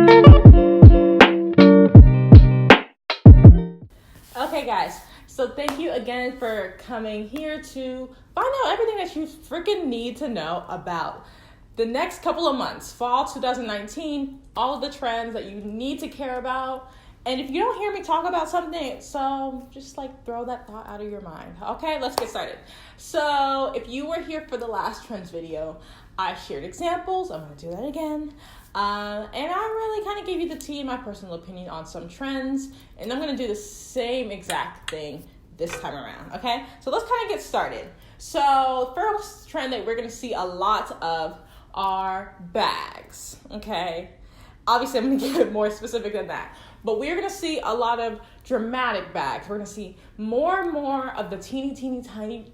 Okay, guys, so thank you again for coming here to find out everything that you freaking need to know about the next couple of months, fall 2019, all of the trends that you need to care about. And if you don't hear me talk about something, so just like throw that thought out of your mind. Okay, let's get started. So if you were here for the last trends video, I shared examples. I'm going to do that again. And I really kind of gave you the tea and my personal opinion on some trends. And I'm going to do the same exact thing this time around. Okay, so let's kind of get started. So first trend that we're going to see a lot of are bags. Okay, obviously I'm going to get more specific than that. But we're going to see a lot of dramatic bags. We're going to see more and more of the teeny, tiny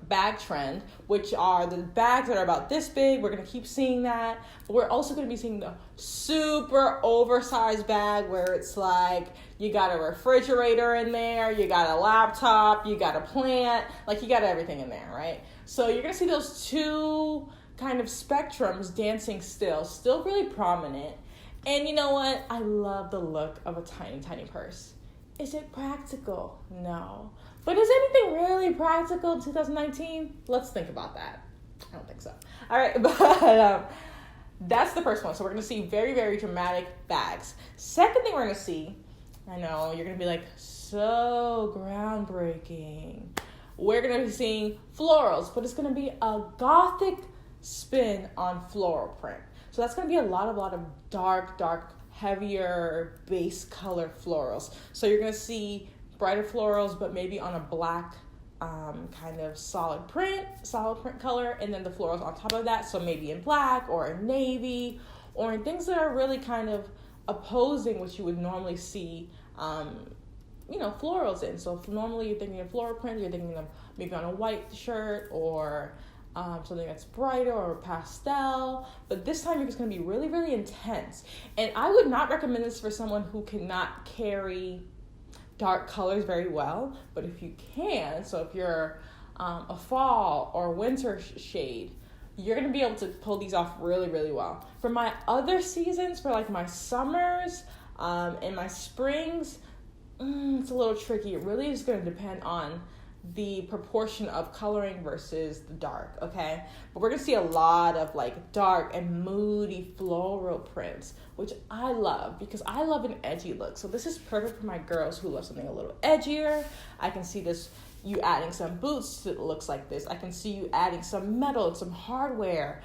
bag trend, which are the bags that are about this big. We're going to keep seeing that. But we're also going to be seeing the super oversized bag where it's like you got a refrigerator in there, you got a laptop, you got a plant, like you got everything in there, right? So you're going to see those two kind of spectrums dancing still really prominent. And you know what? I love the look of a tiny purse. Is it practical? No. But is anything really practical in 2019? Let's think about that. I don't think so. All right, but that's the first one. So we're going to see very, very dramatic bags. Second thing we're going to see, I know you're going to be like, so groundbreaking. We're going to be seeing florals, but it's going to be a gothic spin on floral print. So that's going to be a lot of dark, heavier base color florals. So you're going to see brighter florals, but maybe on a black kind of solid print color, and then the florals on top of that. So maybe in black or in navy or in things that are really kind of opposing what you would normally see, florals in. So if normally you're thinking of floral print, you're thinking of maybe on a white shirt or something that's brighter or pastel, but this time it's going to be really, really intense. And I would not recommend this for someone who cannot carry dark colors very well, but if you can, so if you're a fall or winter shade, you're going to be able to pull these off really, really well. For my other seasons, for like my summers and my springs, it's a little tricky. It really is going to depend on the proportion of coloring versus the dark, okay? But we're gonna see a lot of like dark and moody floral prints, which I love because I love an edgy look. So this is perfect for my girls who love something a little edgier. I can see you adding some boots that looks like this. I can see you adding some metal and some hardware.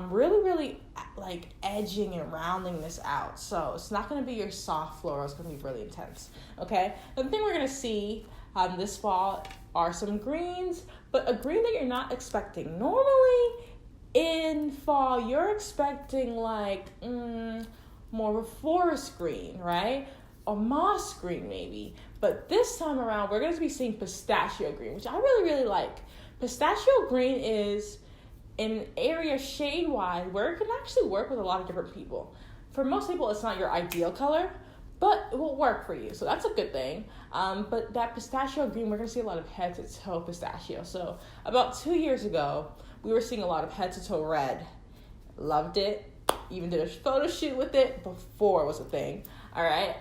Really like edging and rounding this out. So it's not gonna be your soft floral, it's gonna be really intense, okay? The thing we're gonna see this fall are some greens, but a green that you're not expecting. Normally in fall, you're expecting like more of a forest green, right? Or moss green maybe. But this time around, we're going to be seeing pistachio green, which I really like. Pistachio green is an area shade-wise where it can actually work with a lot of different people. For most people, it's not your ideal color, but it will work for you. So that's a good thing. But that pistachio green, we're going to see a lot of head to toe pistachio. So about 2 years ago, we were seeing a lot of head to toe red. Loved it. Even did a photo shoot with it before it was a thing. All right.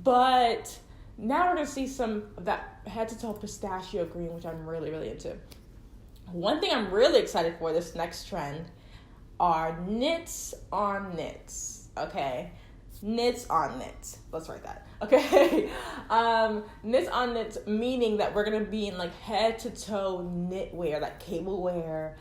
But now we're going to see some of that head to toe pistachio green, which I'm really into. One thing I'm really excited for this next trend are knits on knits. Okay. Knits on knits. Let's write that. Okay. Knits on knits, meaning that we're going to be in like head to toe knitwear, like cable wear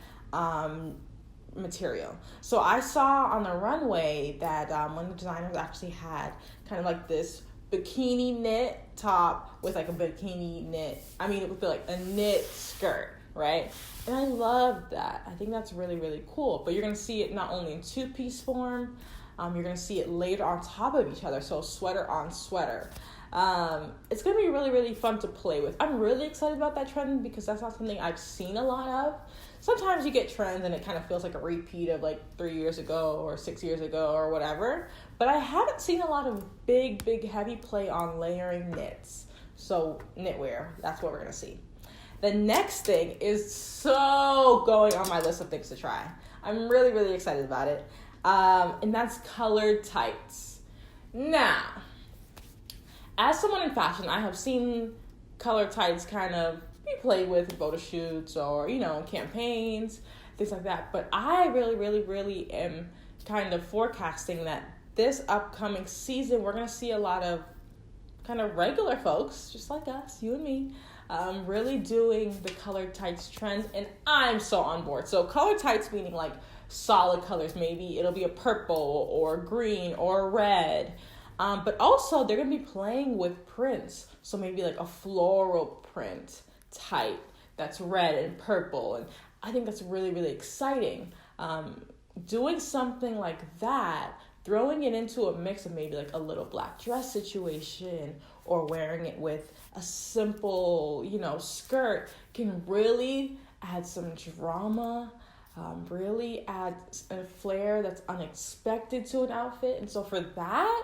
material. So I saw on the runway that one of the designers actually had kind of like this bikini knit top with like a bikini knit. With like a knit skirt, right? And I love that. I think that's really cool. But you're going to see it not only in two-piece form, you're going to see it layered on top of each other, so sweater on sweater. It's going to be really fun to play with. I'm really excited about that trend because that's not something I've seen a lot of. Sometimes you get trends and it kind of feels like a repeat of like 3 years ago or 6 years ago or whatever. But I haven't seen a lot of big heavy play on layering knits. So knitwear, that's what we're going to see. The next thing is so going on my list of things to try. I'm really excited about it. And that's colored tights. Now, as someone in fashion, I have seen colored tights kind of be played with in photo shoots or, campaigns, things like that. But I really, really, really am kind of forecasting that this upcoming season, we're going to see a lot of kind of regular folks, just like us, you and me, really doing the colored tights trends. And I'm so on board. So colored tights meaning like solid colors. Maybe it'll be a purple or green or red. But also they're going to be playing with prints. So maybe like a floral print tight that's red and purple. And I think that's really, really exciting. Doing something like that, throwing it into a mix of maybe like a little black dress situation or wearing it with a simple, skirt can really add some drama, really add a flair that's unexpected to an outfit. And so for that,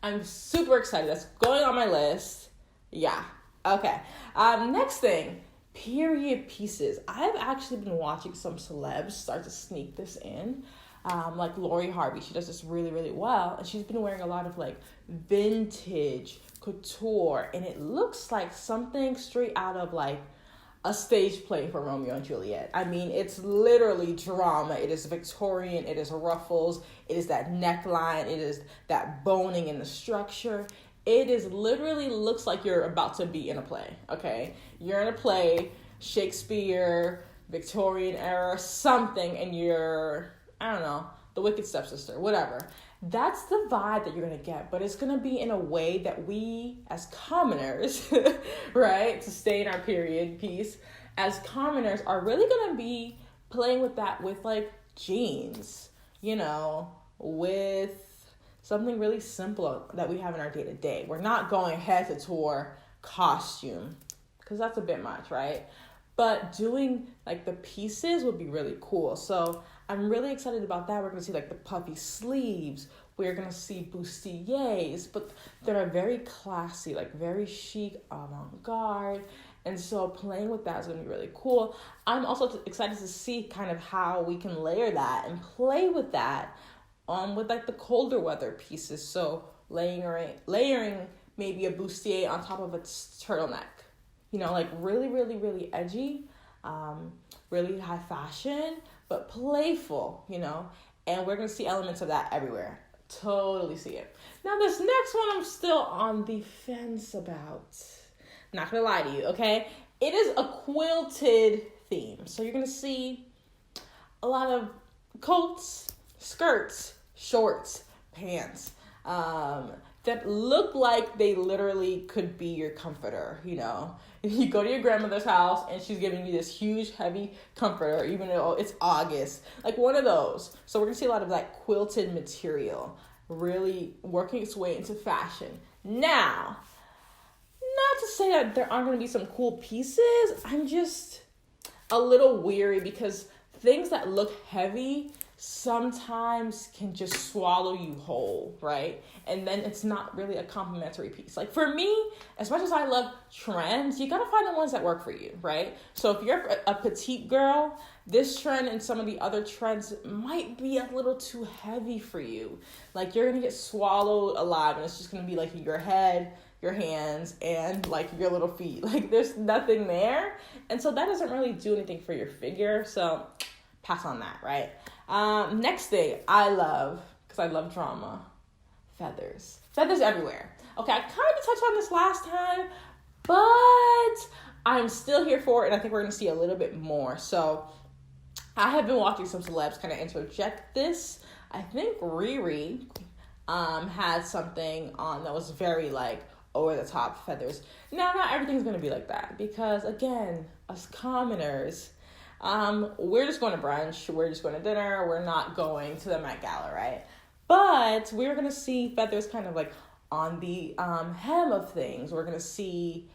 I'm super excited. That's going on my list. Yeah. Okay. Next thing, period pieces. I've actually been watching some celebs start to sneak this in. Like Lori Harvey, she does this really, really well. And she's been wearing a lot of like vintage couture. And it looks like something straight out of like a stage play for Romeo and Juliet. I mean, it's literally drama. It is Victorian. It is ruffles. It is that neckline. It is that boning in the structure. It is literally looks like you're about to be in a play, okay? You're in a play, Shakespeare, Victorian era, something, and you're, I don't know, the Wicked Stepsister, whatever. That's the vibe that you're going to get, but it's going to be in a way that we, as commoners, right, to stay in our period piece, as commoners are really going to be playing with that with, like, jeans, with something really simple that we have in our day-to-day. We're not going head to toe costume, because that's a bit much, right? But doing, like, the pieces would be really cool. So I'm really excited about that. We're going to see, like, the puffy sleeves. We're going to see bustiers, but that are very classy, like, very chic, avant-garde. And so playing with that is going to be really cool. I'm also excited to see kind of how we can layer that and play with that with, like, the colder weather pieces. So layering maybe a bustier on top of a turtleneck. Like really, really, really edgy, really high fashion, but playful, and we're going to see elements of that everywhere. Totally see it. Now, this next one I'm still on the fence about. Not going to lie to you, okay? It is a quilted theme. So you're going to see a lot of coats, skirts, shorts, pants, that look like they literally could be your comforter, You go to your grandmother's house and she's giving you this huge, heavy comforter, even though it's August. Like one of those. So we're going to see a lot of that quilted material really working its way into fashion. Now, not to say that there aren't going to be some cool pieces. I'm just a little weary because things that look heavy sometimes can just swallow you whole, right? And then it's not really a complimentary piece. Like for me, as much as I love trends, you gotta find the ones that work for you, right? So if you're a petite girl, this trend and some of the other trends might be a little too heavy for you. Like you're gonna get swallowed alive and it's just gonna be like your head, your hands, and like your little feet. Like there's nothing there. And so that doesn't really do anything for your figure. So pass on that, right? Next thing I love, because I love drama, feathers. Feathers everywhere. Okay, I kind of touched on this last time, but I'm still here for it, and I think we're going to see a little bit more. So I have been watching some celebs kind of interject this. I think Riri had something on that was very like over the top feathers. Now, not everything's going to be like that, because again, us commoners, we're just going to brunch, we're just going to dinner, we're not going to the Met Gala, right? But we're going to see feathers kind of like on the hem of things. We're going to see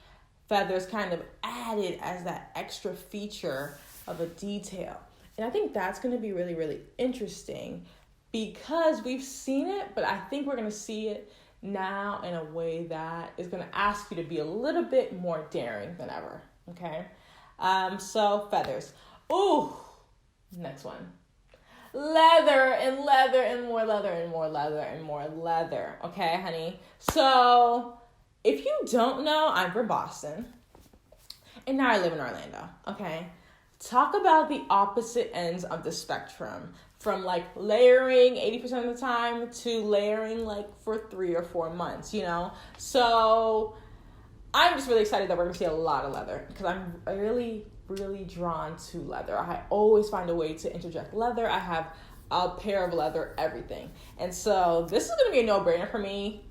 feathers kind of added as that extra feature of a detail. And I think that's going to be really, really interesting because we've seen it, but I think we're going to see it now in a way that is going to ask you to be a little bit more daring than ever, okay? So feathers. Ooh, next one. leather and leather and more leather and more leather and more leather. Okay, honey? So, if you don't know, I'm from Boston. And now I live in Orlando. Okay? Talk about the opposite ends of the spectrum. From like layering 80% of the time to layering like for 3 or 4 months, you know? So I'm just really excited that we're gonna see a lot of leather because I'm really, really drawn to leather. I always find a way to interject leather. I have a pair of leather, everything. And so this is gonna be a no-brainer for me.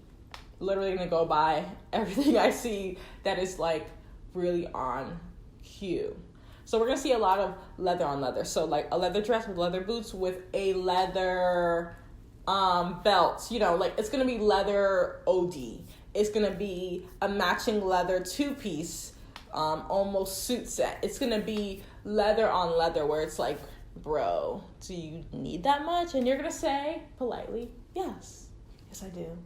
Literally gonna go buy everything I see that is like really on cue. So we're going to see a lot of leather on leather. So like a leather dress with leather boots with a leather belt. You know, like it's going to be leather OD. It's going to be a matching leather 2-piece, almost suit set. It's going to be leather on leather where it's like, bro, do you need that much? And you're going to say politely, yes. Yes, I do.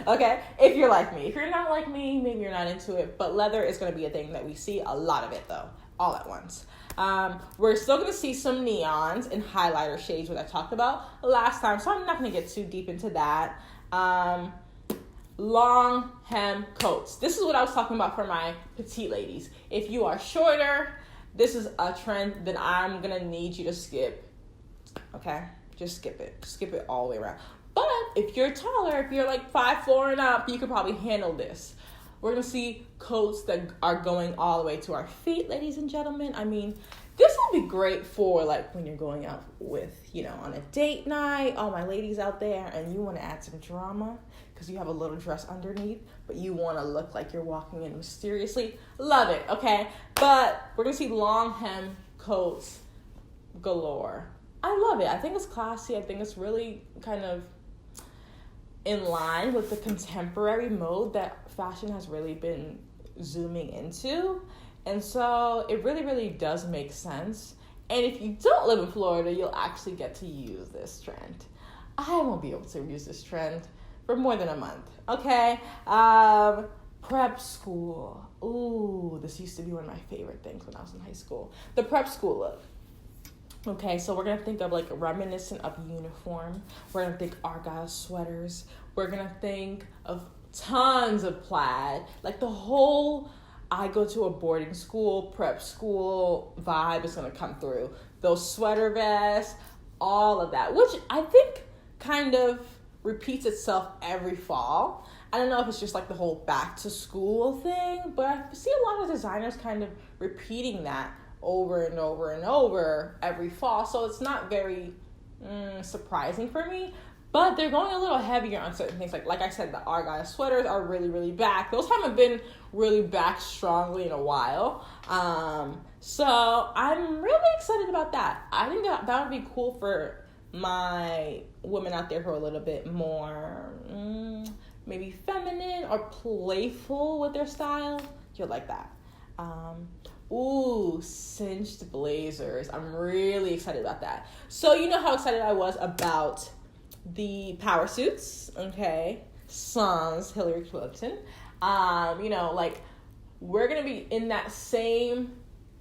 Okay? If you're like me. If you're not like me, maybe you're not into it. But leather is going to be a thing that we see a lot of it though. All at once. We're still going to see some neons and highlighter shades, what I talked about last time, so I'm not going to get too deep into that. Long hem coats. This is what I was talking about for my petite ladies. If you are shorter, this is a trend that I'm going to need you to skip. Okay? Just skip it. Skip it all the way around. But if you're taller, if you're like 5'4" and up, you could probably handle this. We're going to see coats that are going all the way to our feet, ladies and gentlemen. I mean, this will be great for like when you're going out with, you know, on a date night, all my ladies out there, and you want to add some drama because you have a little dress underneath, but you want to look like you're walking in mysteriously. Love it, okay? But we're going to see long hem coats galore. I love it. I think it's classy. I think it's really kind of in line with the contemporary mode that fashion has really been zooming into. And so it really, really does make sense. And if you don't live in Florida, you'll actually get to use this trend. I won't be able to use this trend for more than a month, okay? Prep school. Ooh, this used to be one of my favorite things when I was in high school. The prep school look. Okay, so we're going to think of like reminiscent of uniform. We're going to think Argyle sweaters. We're going to think of tons of plaid. Like the whole I go to a boarding school, prep school vibe is going to come through. Those sweater vests, all of that, which I think kind of repeats itself every fall. I don't know if it's just like the whole back to school thing, but I see a lot of designers kind of repeating that over and over and over every fall. So it's not very surprising for me, but they're going a little heavier on certain things. Like I said, the Argyle sweaters are really, really back. Those haven't been really back strongly in a while. So I'm really excited about that. I think that would be cool for my women out there who are a little bit more maybe feminine or playful with their style. You'll like that. Ooh, cinched blazers. I'm really excited about that. So you know how excited I was about the power suits, okay? Sans Hillary Clinton. You know, like we're gonna be in that same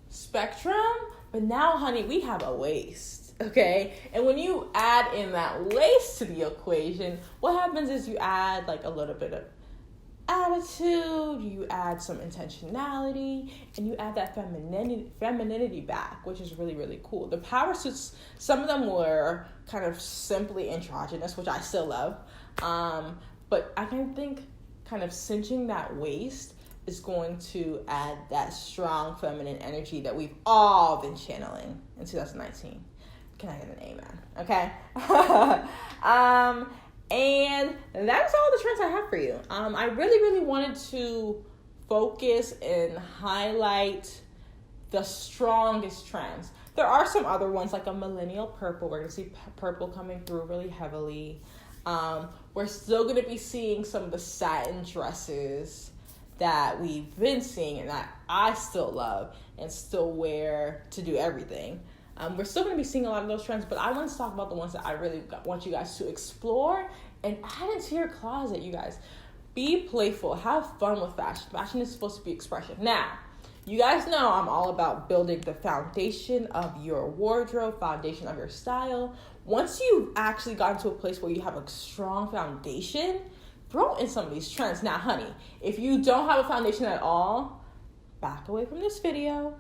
spectrum, but now, honey, we have a waist, okay? And when you add in that waist to the equation, what happens is you add like a little bit of attitude, you add some intentionality, and you add that femininity back, which is really, really cool. The power suits, some of them were kind of simply androgynous, which I still love, but I can think kind of cinching that waist is going to add that strong feminine energy that we've all been channeling in 2019. Can I get an amen? Okay. And that's all the trends I have for you. I really, really wanted to focus and highlight the strongest trends. There are some other ones like a millennial purple. We're going to see purple coming through really heavily. We're still going to be seeing some of the satin dresses that we've been seeing and that I still love and still wear to do everything. We're still going to be seeing a lot of those trends, but I want to talk about the ones that I really want you guys to explore and add into your closet, you guys. Be playful. Have fun with fashion. Fashion is supposed to be expression. Now, You guys know I'm all about building the foundation of your wardrobe, foundation of your style. Once you've actually gotten to a place where you have a strong foundation, throw in some of these trends. Now, honey, if you don't have a foundation at all, back away from this video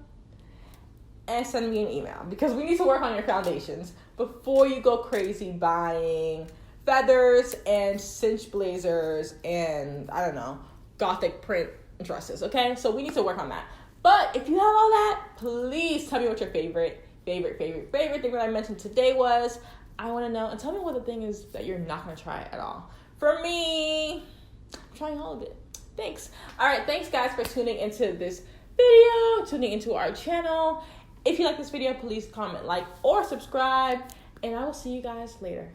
and send me an email, because we need to work on your foundations before you go crazy buying feathers and cinched blazers and, I don't know, gothic print dresses, okay? So we need to work on that. But if you have all that, please tell me what your favorite thing that I mentioned today was. I want to know, and tell me what the thing is that you're not going to try at all. For me, I'm trying all of it. Thanks. All right, thanks guys for tuning into this video, tuning into our channel. If you like this video, please comment, like, or subscribe, and I will see you guys later.